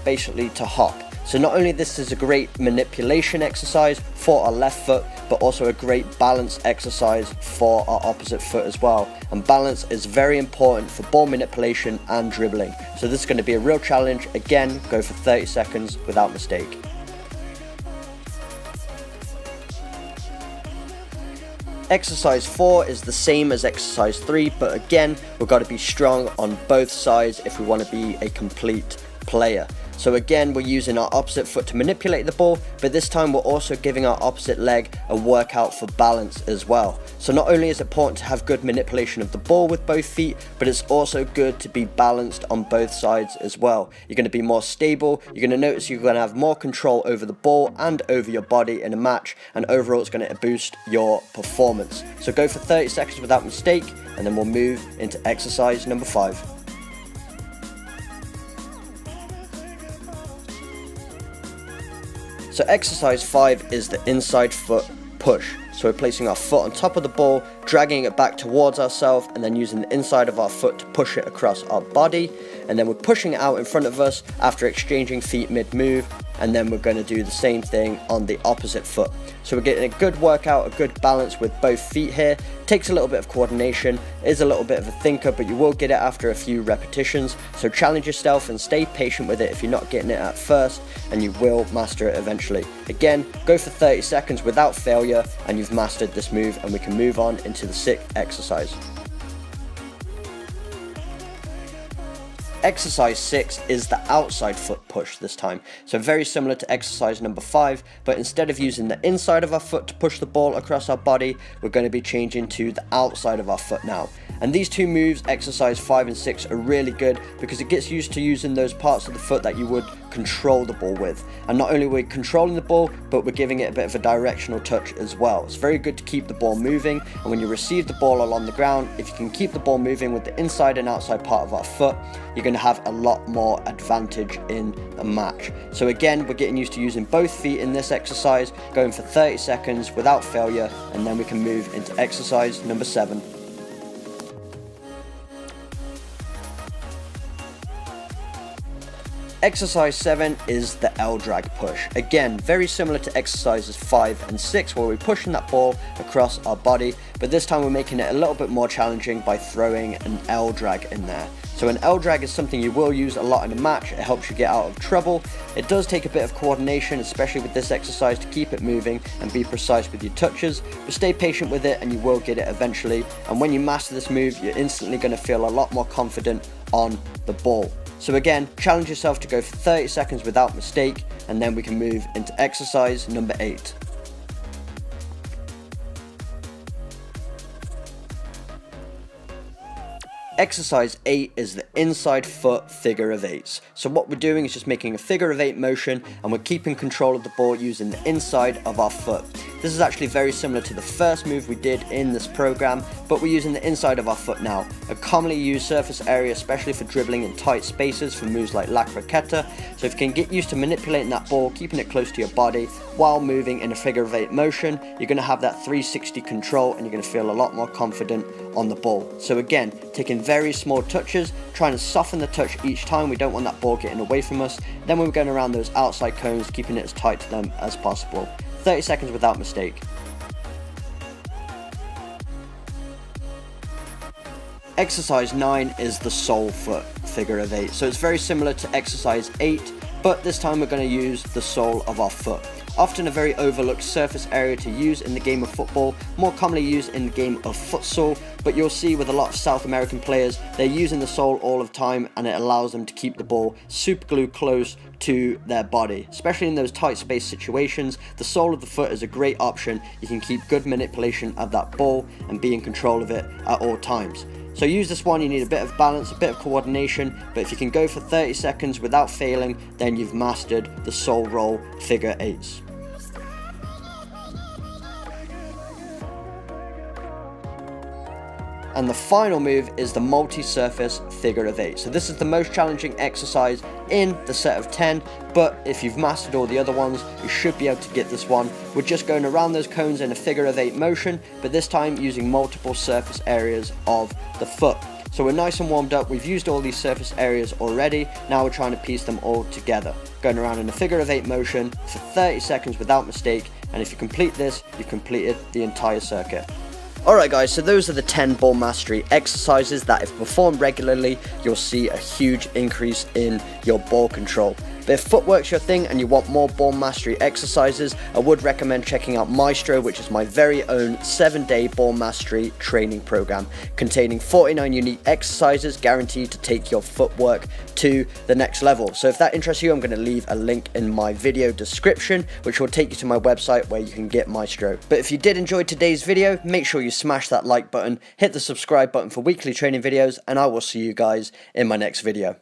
basically to hop. So not only this is a great manipulation exercise for our left foot, but also a great balance exercise for our opposite foot as well. And balance is very important for ball manipulation and dribbling. So this is going to be a real challenge. Again, go for 30 seconds without mistake. Exercise 4 is the same as exercise 3, but again, we've got to be strong on both sides if we want to be a complete player. So again, we're using our opposite foot to manipulate the ball, but this time we're also giving our opposite leg a workout for balance as well. So not only is it important to have good manipulation of the ball with both feet, but it's also good to be balanced on both sides as well. You're going to be more stable, you're going to notice you're going to have more control over the ball and over your body in a match, and overall it's going to boost your performance. So go for 30 seconds without mistake, and then we'll move into exercise number 5. So exercise 5 is the inside foot push. So we're placing our foot on top of the ball, dragging it back towards ourselves, and then using the inside of our foot to push it across our body. And then we're pushing it out in front of us after exchanging feet mid-move, and then we're going to do the same thing on the opposite foot. So we're getting a good workout, a good balance with both feet here. Takes a little bit of coordination, is a little bit of a thinker, but you will get it after a few repetitions. So challenge yourself and stay patient with it if you're not getting it at first, and you will master it eventually. Again, go for 30 seconds without failure, and you've mastered this move, and we can move on into the 6th exercise. Exercise 6 is the outside foot push this time. So very similar to exercise number 5, but instead of using the inside of our foot to push the ball across our body, we're going to be changing to the outside of our foot now. And these two moves, exercise 5 and 6, are really good because it gets used to using those parts of the foot that you would control the ball with. And not only are we controlling the ball, but we're giving it a bit of a directional touch as well. It's very good to keep the ball moving, and when you receive the ball along the ground, if you can keep the ball moving with the inside and outside part of our foot, you're going to have a lot more advantage in a match. So again, we're getting used to using both feet in this exercise, going for 30 seconds without failure, and then we can move into exercise number 7. Exercise 7 is the L drag push. Again, very similar to exercises 5 and 6 where we're pushing that ball across our body, but this time we're making it a little bit more challenging by throwing an L drag in there. So an L drag is something you will use a lot in a match. It helps you get out of trouble. It does take a bit of coordination, especially with this exercise, to keep it moving and be precise with your touches, but stay patient with it and you will get it eventually. And when you master this move, you're instantly going to feel a lot more confident on the ball. So again, challenge yourself to go for 30 seconds without mistake, and then we can move into exercise number 8. Exercise 8 is the inside foot figure of 8s. So what we're doing is just making a figure of 8 motion, and we're keeping control of the ball using the inside of our foot. This is actually very similar to the first move we did in this program, but we're using the inside of our foot now. A commonly used surface area, especially for dribbling in tight spaces for moves like La Croqueta. So if you can get used to manipulating that ball, keeping it close to your body while moving in a figure of 8 motion, you're going to have that 360 control and you're going to feel a lot more confident on the ball. So again, taking very small touches, trying to soften the touch each time. We don't want that ball getting away from us. Then we're going around those outside cones, keeping it as tight to them as possible. 30 seconds without mistake. Exercise 9 is the sole foot figure of 8. So it's very similar to exercise 8, but this time we're going to use the sole of our foot. Often a very overlooked surface area to use in the game of football, more commonly used in the game of futsal, but you'll see with a lot of South American players, they're using the sole all of the time, and it allows them to keep the ball super glued close to their body. Especially in those tight space situations, the sole of the foot is a great option. You can keep good manipulation of that ball and be in control of it at all times. So use this one, you need a bit of balance, a bit of coordination, but if you can go for 30 seconds without failing, then you've mastered the sole roll figure 8s. And the final move is the multi-surface figure of 8. So this is the most challenging exercise in the set of 10, but if you've mastered all the other ones, you should be able to get this one. We're just going around those cones in a figure of 8 motion, but this time using multiple surface areas of the foot. So we're nice and warmed up, we've used all these surface areas already, now we're trying to piece them all together. Going around in a figure of 8 motion for 30 seconds without mistake, and if you complete this, you've completed the entire circuit. Alright guys, so those are the 10 ball mastery exercises that if performed regularly, you'll see a huge increase in your ball control. But if footwork's your thing and you want more ball mastery exercises, I would recommend checking out Maestro, which is my very own 7-day ball mastery training program, containing 49 unique exercises guaranteed to take your footwork to the next level. So if that interests you, I'm going to leave a link in my video description, which will take you to my website where you can get Maestro. But if you did enjoy today's video, make sure you smash that like button, hit the subscribe button for weekly training videos, and I will see you guys in my next video.